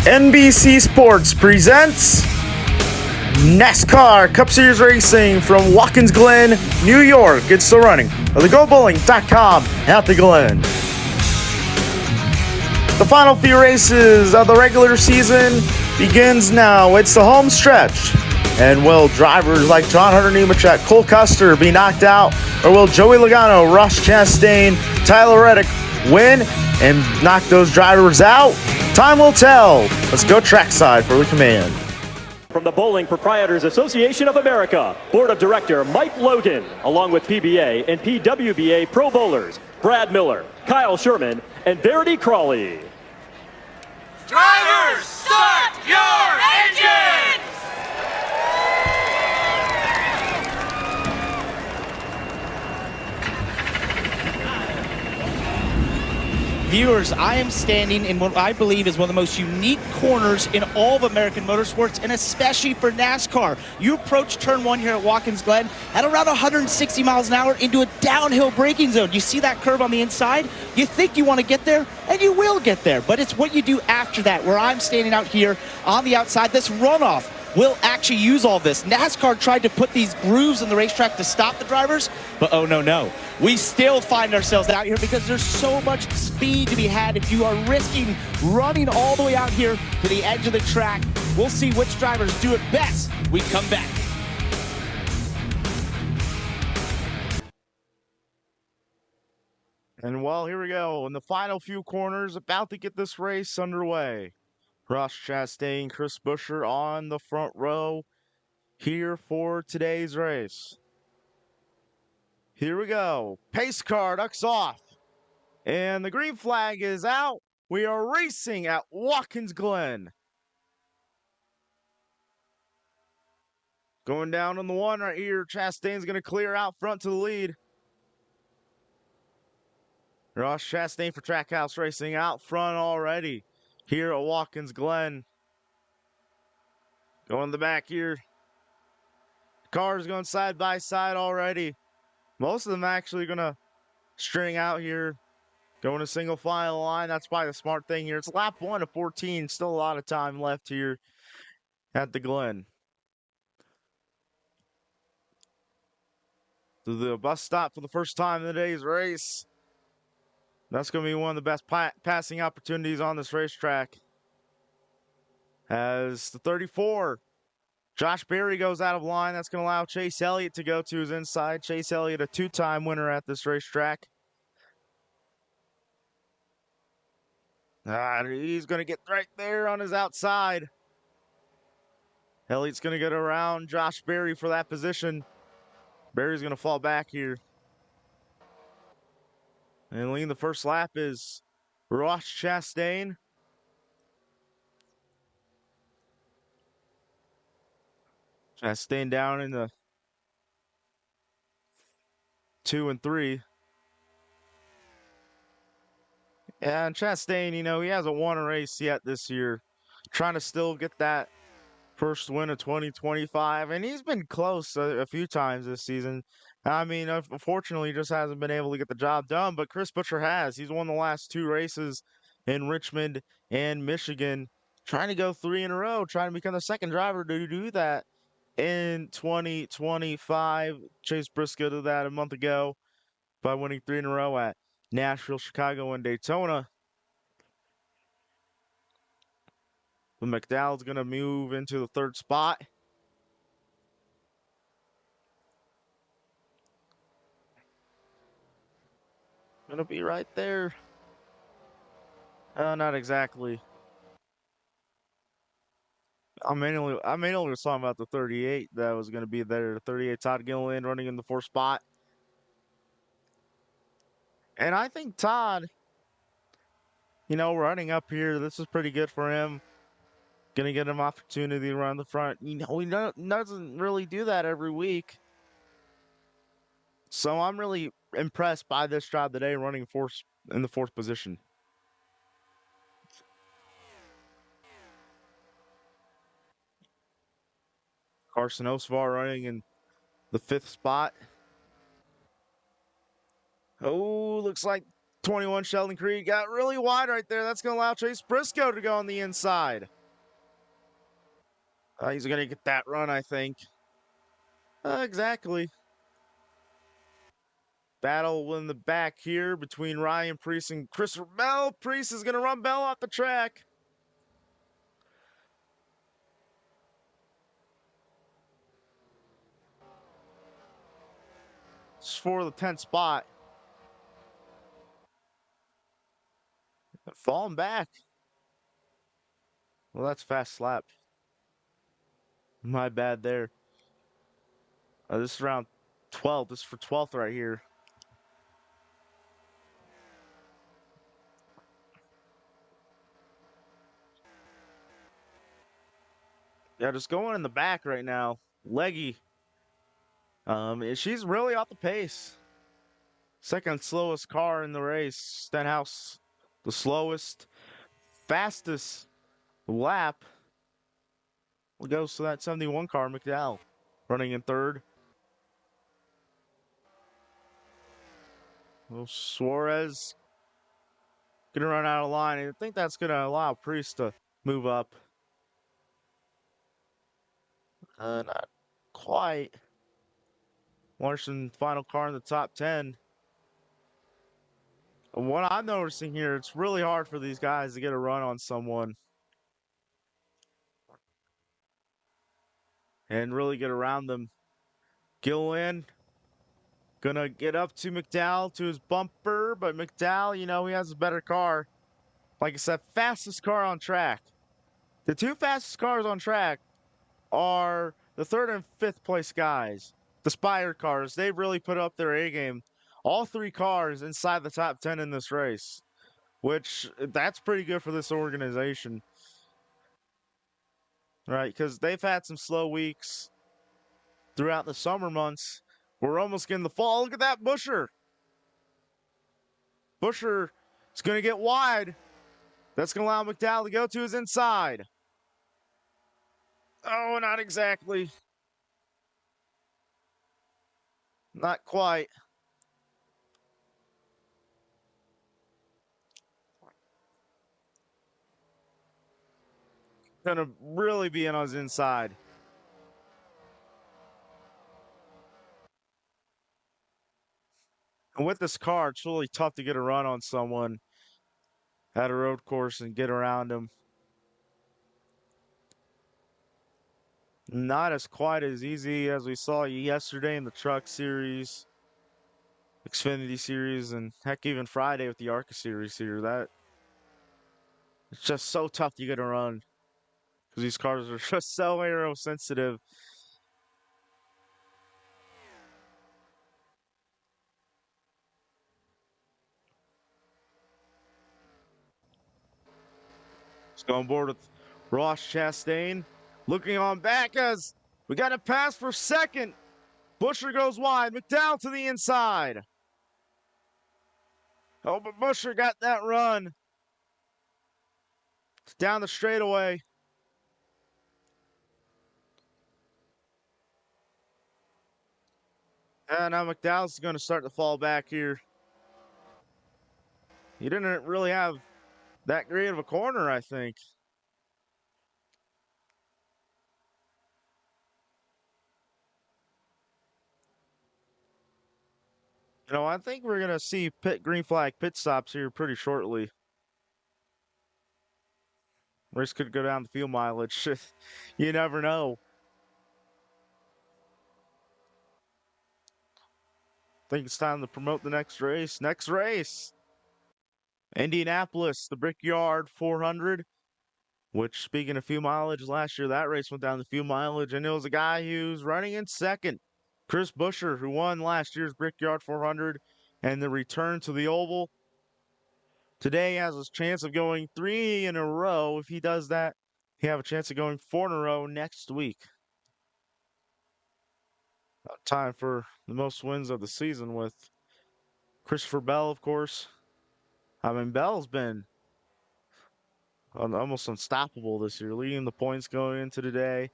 NBC Sports presents NASCAR Cup Series Racing from Watkins Glen, New York. It's the running of the GoBowling.com at the Glen. The final few races of the regular season begins now. It's the home stretch. And will drivers like John Hunter Nemechek, Cole Custer be knocked out? Or will Joey Logano, Ross Chastain, Tyler Reddick win and knock those drivers out? Time will tell. Let's go trackside for the command. From the Bowling Proprietors Association of America, Board of Director Mike Logan, along with PBA and PWBA Pro Bowlers Brad Miller, Kyle Sherman, and Verity Crawley. Drivers, start your engines! Viewers, I am standing in what I believe is one of the most unique corners in all of American motorsports, and especially for NASCAR. You approach turn one here at Watkins Glen at around 160 miles an hour into a downhill braking zone. You see that curve on the inside? You think you want to get there, and you will get there, but it's what you do after that, where I'm standing out here on the outside. This runoff will actually use all this. NASCAR tried to put these grooves in the racetrack to stop the drivers, but oh no. We still find ourselves out here because there's so much speed to be had if you are risking running all the way out here to the edge of the track. We'll see which drivers do it best. We come back. And well, here we go. In the final few corners, about to get this race underway. Ross Chastain, Chris Buescher on the front row here for today's race. Here we go. Pace car ducks off. And the green flag is out. We are racing at Watkins Glen. Going down on the one right here. Chastain's going to clear out front to the lead. Ross Chastain for Trackhouse Racing out front already here at Watkins Glen. Going in the back here. Cars going side by side already. Most of them actually going to string out here. Going to single file line. That's probably the smart thing here. It's lap 1 of 14. Still a lot of time left here at the Glen. So the bus stop for the first time in today's race. That's going to be one of the best passing opportunities on this racetrack. As the 34, Josh Berry goes out of line. That's going to allow Chase Elliott to go to his inside. Chase Elliott, a two-time winner at this racetrack. He's going to get right there on his outside. Elliott's going to get around Josh Berry for that position. Berry's going to fall back here. And leading the first lap is Ross Chastain. Chastain down in the 2 and 3. And Chastain, you know, he hasn't won a race yet this year. Trying to still get that first win of 2025. And he's been close a few times this season. I mean, unfortunately, he just hasn't been able to get the job done. But Chris Buescher has. He's won the last 2 races in Richmond and Michigan. Trying to go 3 in a row. Trying to become the second driver to do that in 2025. Chase Briscoe did that a month ago by winning 3 in a row at Nashville, Chicago, and Daytona. But McDowell's going to move into the 3rd spot. Going to be right there. Not exactly. I mainly was talking about the 38 that was going to be there. The 38 Todd Gilliland running in the 4th spot. And I think Todd, you know, running up here, this is pretty good for him. Going to get him opportunity to run the front. You know, he doesn't really do that every week. So I'm really impressed by this job today, running in the 4th position. Carson Osvar running in the 5th spot. Oh, looks like 21 Sheldon Creed got really wide right there. That's going to allow Chase Briscoe to go on the inside. He's going to get that run, I think. Exactly. Battle in the back here between Ryan Priest and Christopher Bell. Priest is going to run Bell off the track. It's for the 10th spot. Falling back. Well, that's fast slap. My bad there. This is round 12. This is for 12th right here. Yeah, just going in the back right now. Leggy. She's really off the pace. Second slowest car in the race. Stenhouse, the slowest. Fastest lap goes to that 71 car, McDowell, running in third. Well, Suarez gonna run out of line. I think that's gonna allow Priest to move up. Not quite. Larson, final car in the top 10. What I'm noticing here, it's really hard for these guys to get a run on someone and really get around them. Glen gonna get up to McDowell to his bumper, but McDowell, you know, he has a better car. Like I said, fastest car on track. The two fastest cars on track are the third and fifth place guys. The Spire cars, they really put up their A game. All three cars inside the top 10 in this race, which that's pretty good for this organization. Right? Because they've had some slow weeks throughout the summer months. We're almost getting the fall. Look at that Busher. Busher is going to get wide. That's going to allow McDowell to go to his inside. Oh, not exactly. Not quite. Going to really be in on his inside. And with this car, it's really tough to get a run on someone at a road course and get around him. Not as quite as easy as we saw yesterday in the Truck Series, Xfinity Series, and heck, even Friday with the ARCA Series here. That it's just so tough to get a run because these cars are just so aero sensitive. Let's go on board with Ross Chastain. Looking on back as we got a pass for second. Busher goes wide. McDowell to the inside. Oh, but Busher got that run. It's down the straightaway. And now McDowell's going to start to fall back here. He didn't really have that great of a corner, I think. You know, I think we're going to see green flag pit stops here pretty shortly. Race could go down the fuel mileage. You never know. Think it's time to promote the next race. Next race, Indianapolis, the Brickyard 400. Which, speaking of fuel mileage, last year that race went down the fuel mileage, and it was a guy who's running in second, Chris Buescher, who won last year's Brickyard 400, and the return to the oval. Today has a chance of going 3 in a row. If he does that, he have a chance of going 4 in a row next week. Time for the most wins of the season with Christopher Bell, of course. I mean, Bell's been almost unstoppable this year, leading the points going into today.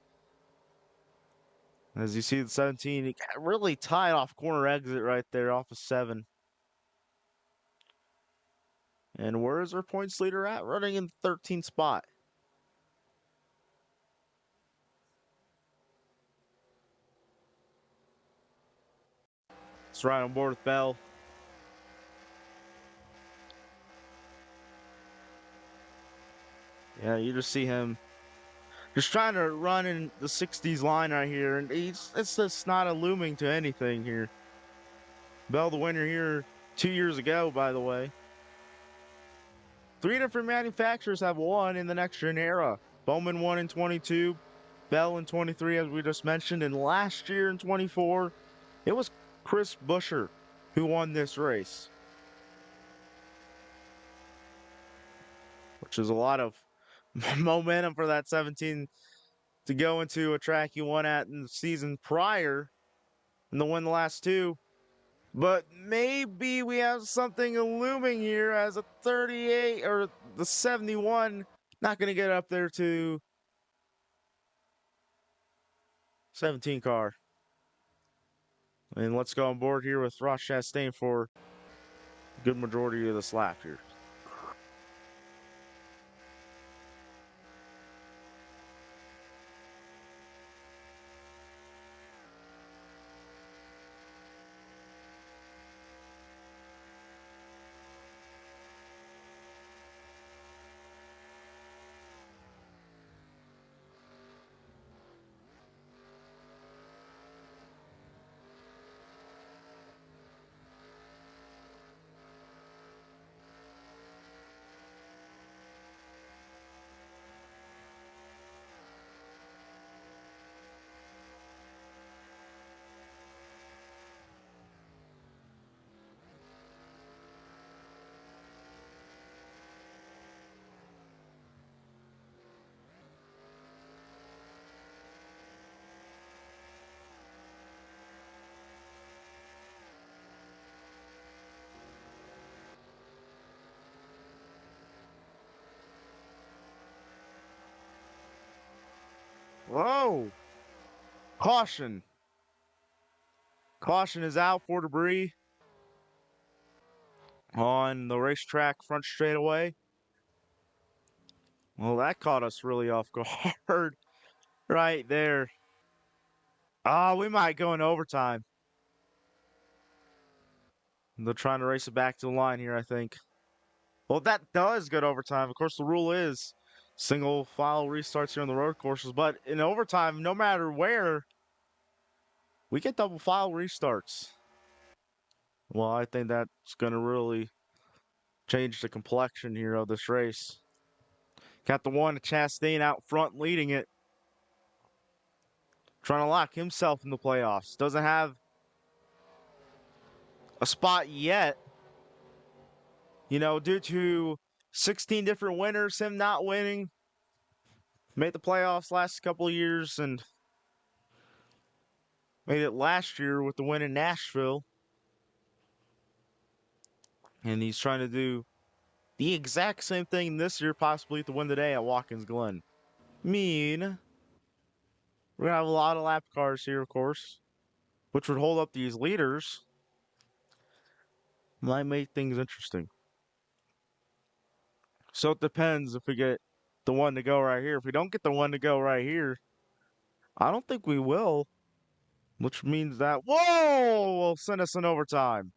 As you see, the 17, he got really tied off corner exit right there off of 7. And where is our points leader at? Running in 13th spot. It's right on board with Bell. Yeah, you just see him just trying to run in the 60s line right here, and it's just not illuming to anything here. Bell, the winner here 2 years ago, by the way. 3 different manufacturers have won in the next gen era. Bowman won in 22, Bell in 23, as we just mentioned, and last year in 24, it was Chris Buescher who won this race, which is a lot of momentum for that 17 to go into a track you won at in the season prior and to win the last 2. But maybe we have something looming here as a 38 or the 71 not going to get up there to 17 car. And let's go on board here with Ross Chastain for a good majority of this lap here. Whoa! Caution. Caution is out for debris on the racetrack front straightaway. Well, that caught us really off guard right there. Oh, we might go in overtime. They're trying to race it back to the line here, I think. Well, that does go to overtime. Of course, the rule is single file restarts here on the road courses, but in overtime, no matter where, we get double file restarts. Well, I think that's going to really change the complexion here of this race. Got the one, Chastain out front leading it. Trying to lock himself in the playoffs. Doesn't have a spot yet. You know, due to 16 different winners, him not winning. Made the playoffs last couple of years and made it last year with the win in Nashville. And he's trying to do the exact same thing this year, possibly to win the day at Watkins Glen. We're going to have a lot of lap cars here, of course, which would hold up these leaders. Might make things interesting. So it depends if we get the one to go right here. If we don't get the one to go right here, I don't think we will. Which means that, whoa, will send us in overtime.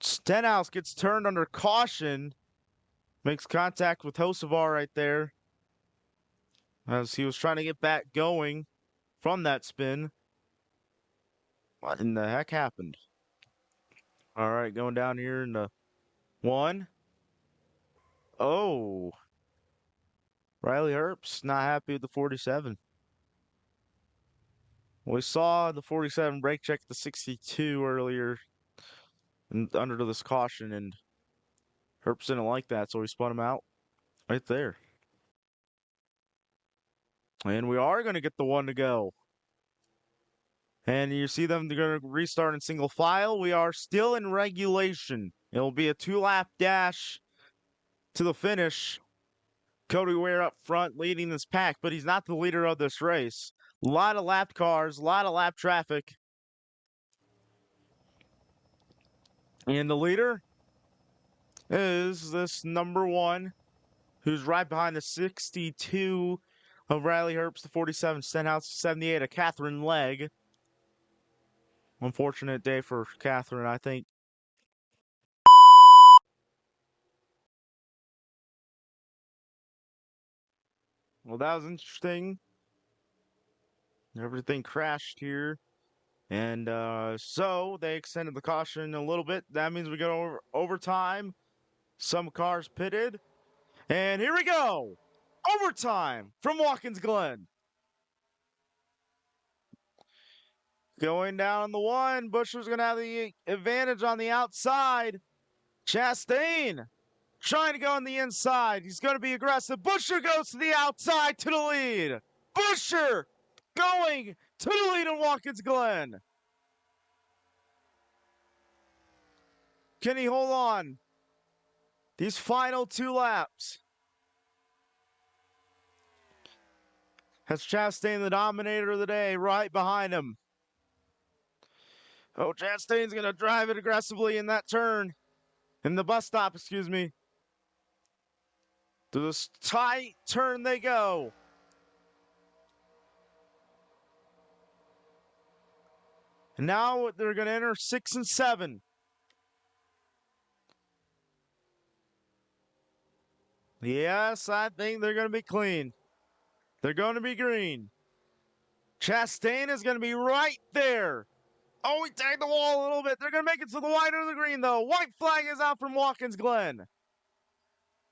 Stenhouse gets turned under caution. Makes contact with Hocevar right there. As he was trying to get back going from that spin. What in the heck happened? All right, going down here in the 1. Oh. Riley Herbst not happy with the 47. We saw the 47 brake check the 62 earlier and under this caution, and Herbst didn't like that, so he spun him out right there. And we are going to get the one to go. And you see them, they're going to restart in single file. We are still in regulation. It'll be a 2-lap dash to the finish. Cody Ware up front leading this pack, but he's not the leader of this race. A lot of lap cars, a lot of lap traffic. And the leader is this number 1, who's right behind the 62 of Riley Herbst, the 47 Stenhouse, 78 of Catherine Legg. Unfortunate day for Catherine, I think. Well, that was interesting. Everything crashed here. And so they extended the caution a little bit. That means we go over overtime. Some cars pitted. And here we go. Overtime from Watkins Glen. Going down on the 1. Busher's going to have the advantage on the outside. Chastain trying to go on the inside. He's going to be aggressive. Busher goes to the outside to the lead. Busher going to the lead in Watkins Glen. Can he hold on these final 2 laps? Has Chastain, the dominator of the day, right behind him. Oh, Chastain's going to drive it aggressively in that turn. In the bus stop, excuse me. To this tight turn they go. And now they're going to enter 6 and 7. Yes, I think they're going to be clean. They're going to be green. Chastain is going to be right there. Oh, he tagged the wall a little bit. They're going to make it to the white or the green, though. White flag is out from Watkins Glen.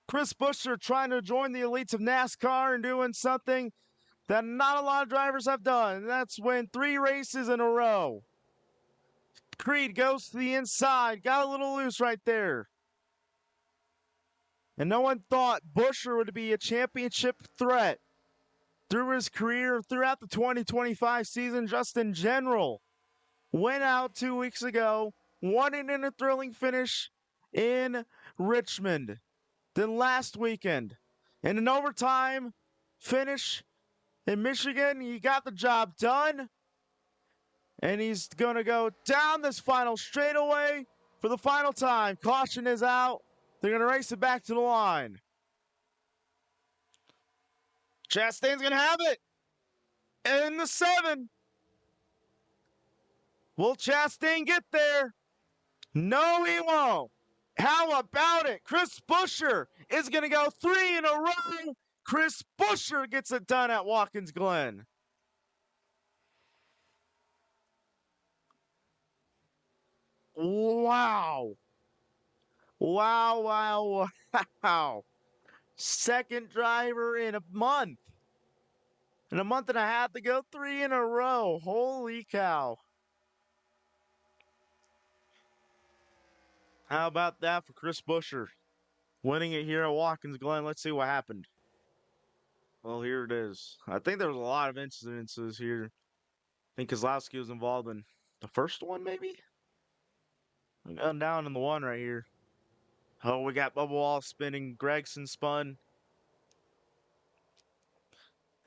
Chris Buescher trying to join the elites of NASCAR and doing something that not a lot of drivers have done. And that's win 3 races in a row. Creed goes to the inside. Got a little loose right there. And no one thought Buescher would be a championship threat through his career, throughout the 2025 season, just in general. Went out 2 weeks ago, won it in a thrilling finish in Richmond. Then last weekend, in an overtime finish in Michigan, he got the job done. And he's going to go down this final straightaway for the final time. Caution is out. They're going to race it back to the line. Chastain's going to have it. In the 7. Will Chastain get there? No, he won't. How about it? Chris Buescher is going to go 3 in a row. Chris Buescher gets it done at Watkins Glen. Wow. Wow, wow, wow. Second driver in a month. In a month and a half to go 3 in a row. Holy cow. How about that for Chris Buescher? Winning it here at Watkins Glen. Let's see what happened. Well, here it is. I think there was a lot of incidences here. I think Kozlowski was involved in the first one, maybe? I'm going down in the 1 right here. Oh, we got Bubba Wallace spinning. Gregson spun.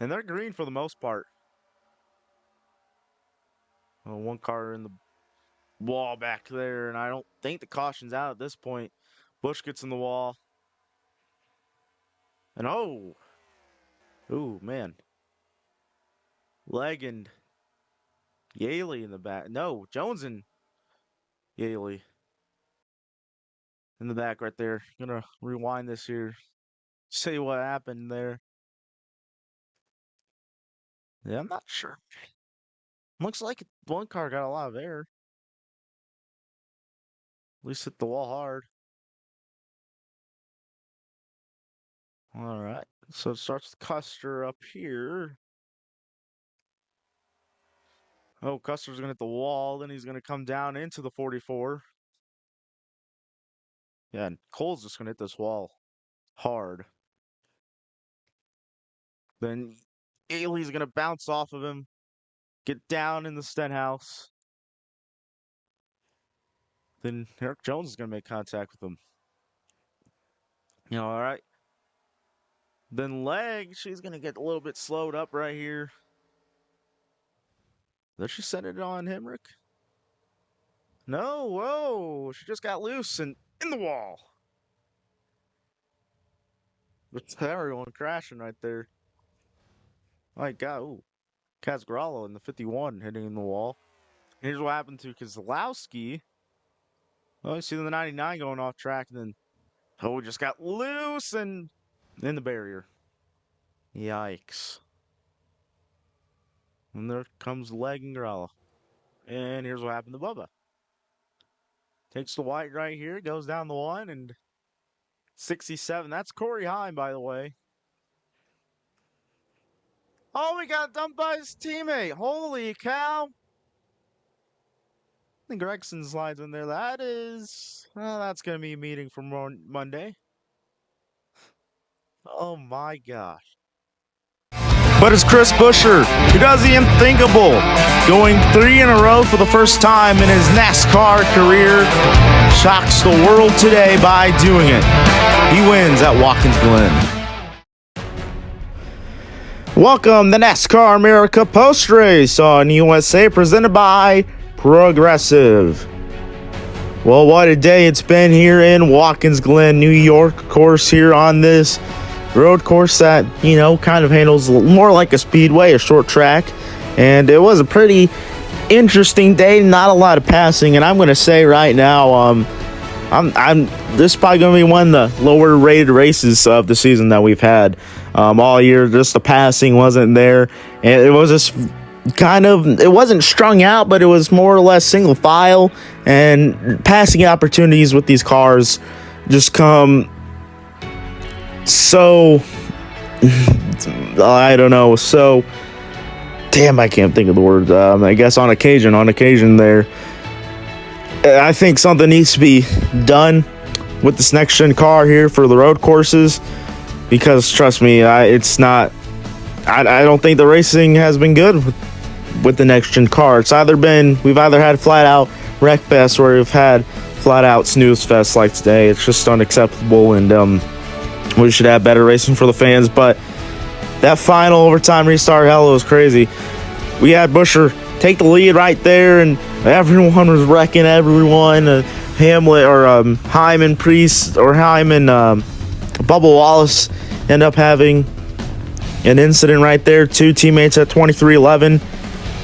And they're green for the most part. Well, 1 car in the wall back there, and I don't think the caution's out at this point. Busch gets in the wall. And oh! Ooh, man. Legg and Yaley in the back. No, Jones and Yaley in the back right there. Gonna rewind this here. See what happened there. Yeah, I'm not sure. Looks like 1 car got a lot of air. At least hit the wall hard. All right. So it starts with Custer up here. Oh, Custer's going to hit the wall. Then he's going to come down into the 44. Yeah, and Cole's just going to hit this wall hard. Then Ailey's going to bounce off of him. Get down in the Stenhouse. Then Eric Jones is going to make contact with him. All right. Then Legg, she's going to get a little bit slowed up right here. Does she send it on Hemrick? No, whoa. She just got loose and in the wall. With everyone crashing right there. My God, ooh. Casgralo in the 51 hitting the wall. Here's what happened to Kozlowski. Oh, you see the 99 going off track, and then oh, just got loose and in the barrier. Yikes. And there comes Leg and Gralla. And here's what happened to Bubba. Takes the white right here, goes down the one, and 67. That's Corey Heim, by the way. Oh, we got dumped by his teammate. Holy cow. I think Gregson slides in there. That is, well, that's going to be a meeting for Monday. Oh my gosh. But it's Chris Buescher who does the unthinkable, going 3 in a row for the first time in his NASCAR career. Shocks the world today by doing it. He wins at Watkins Glen. Welcome to NASCAR America Post Race on USA, presented by Progressive. Well, what a day it's been here in Watkins Glen, New York. Of course, here on this road course that, you know, kind of handles more like a speedway, a short track. And it was a pretty interesting day, not a lot of passing. And I'm going to say right now, this is probably going to be one of the lower rated races of the season that we've had all year. Just the passing wasn't there. And it was just it wasn't strung out, but it was more or less single file. And passing opportunities with these cars just come so, I don't know, so, damn, I can't think of the word. I guess on occasion there. I think something needs to be done with this next gen car here for the road courses, because trust me, I don't think the racing has been good with the next gen car. We've either had flat out wreck fest or we've had flat out snooze fest like today. It's just unacceptable, and we should have better racing for the fans. But that final overtime restart, hell, it was crazy. We had Buescher take the lead right there, and everyone was wrecking everyone. Hyman Priest or Hyman Bubba Wallace end up having an incident right there. Two teammates at 2311, and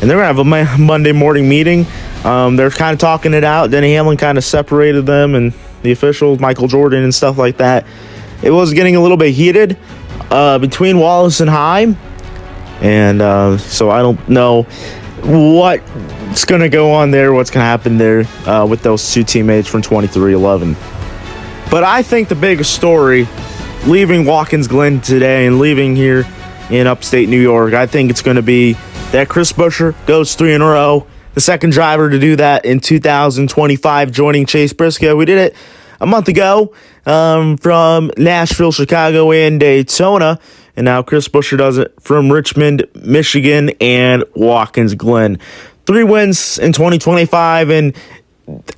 they're going to have a Monday morning meeting. They're kind of talking it out. Denny Hamlin kind of separated them and the officials, Michael Jordan and stuff like that. It was getting a little bit heated between Wallace and Heim. And so I don't know what's going to go on there, what's going to happen there with those two teammates from 2311. But I think the biggest story, leaving Watkins Glen today and leaving here in upstate New York, I think it's going to be that Chris Buescher goes 3 in a row. The second driver to do that in 2025, joining Chase Briscoe. We did it a month ago from Nashville, Chicago, and Daytona. And now Chris Buescher does it from Richmond, Michigan, and Watkins Glen. 3 wins in 2025, and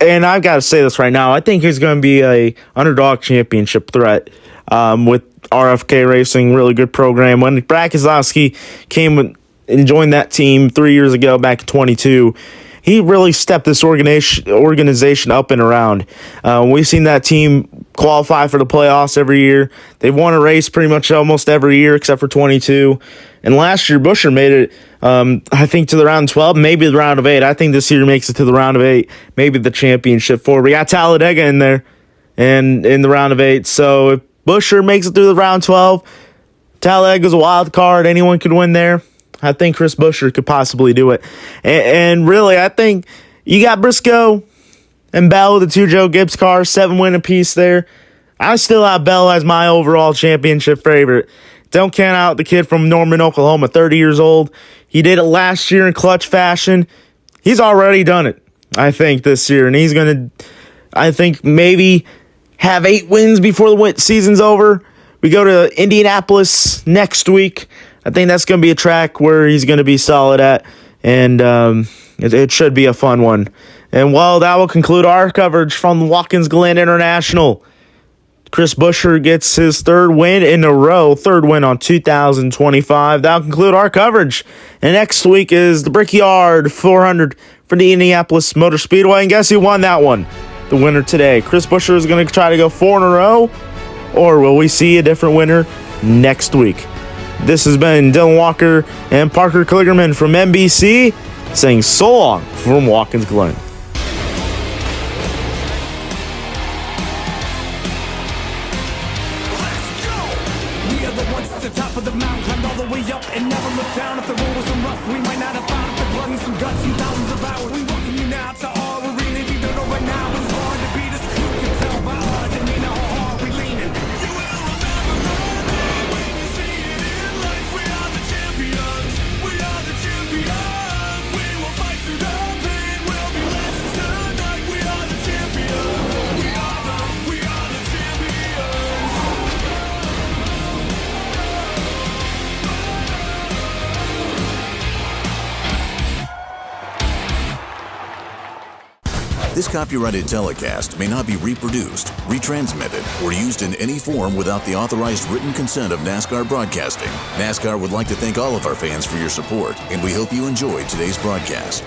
I've got to say this right now. I think he's going to be a underdog championship threat with RFK Racing, really good program. When Brad Keselowski came and joined that team 3 years ago, back in 22, he really stepped this organization up and around. We've seen that team qualify for the playoffs every year. They've won a race pretty much almost every year except for 22. And last year, Buescher made it, I think, to the round 12, maybe the round of 8. I think this year makes it to the round of 8, maybe the championship 4. We got Talladega in there and in the round of 8. So if Buescher makes it through the round 12, Talladega's a wild card. Anyone could win there. I think Chris Buescher could possibly do it. And really, I think you got Briscoe and Bell, the 2 Joe Gibbs cars, 7 win apiece there. I still have Bell as my overall championship favorite. Don't count out the kid from Norman, Oklahoma, 30 years old. He did it last year in clutch fashion. He's already done it, I think, this year. And he's going to, I think, maybe have 8 wins before the season's over. We go to Indianapolis next week. I think that's going to be a track where he's going to be solid at, and it should be a fun one. And, well, that will conclude our coverage from Watkins Glen International. Chris Buescher gets his 3rd win in a row, 3rd win on 2025. That will conclude our coverage. And next week is the Brickyard 400 for the Indianapolis Motor Speedway. And guess who won that one? The winner today. Chris Buescher is going to try to go 4 in a row, or will we see a different winner next week? This has been Dylan Walker and Parker Kligerman from NBC saying so long from Watkins Glen. We are the ones at the top of the mountain, climbed all the way up and never looked down. If the road wasn't rough, we might not have found the blood and some guts and thousands of hours. We welcome you now to our arena. If you don't know right now, it's hard to beat us. You can tell by our demeanor how hard we leaning. You will remember our name when you see it in lights. We are the champions. We are the champions. We will fight through the pain. We'll be legends tonight. We are the champions. We are the champions. This copyrighted telecast may not be reproduced, retransmitted, or used in any form without the authorized written consent of NASCAR Broadcasting. NASCAR would like to thank all of our fans for your support, and we hope you enjoyed today's broadcast.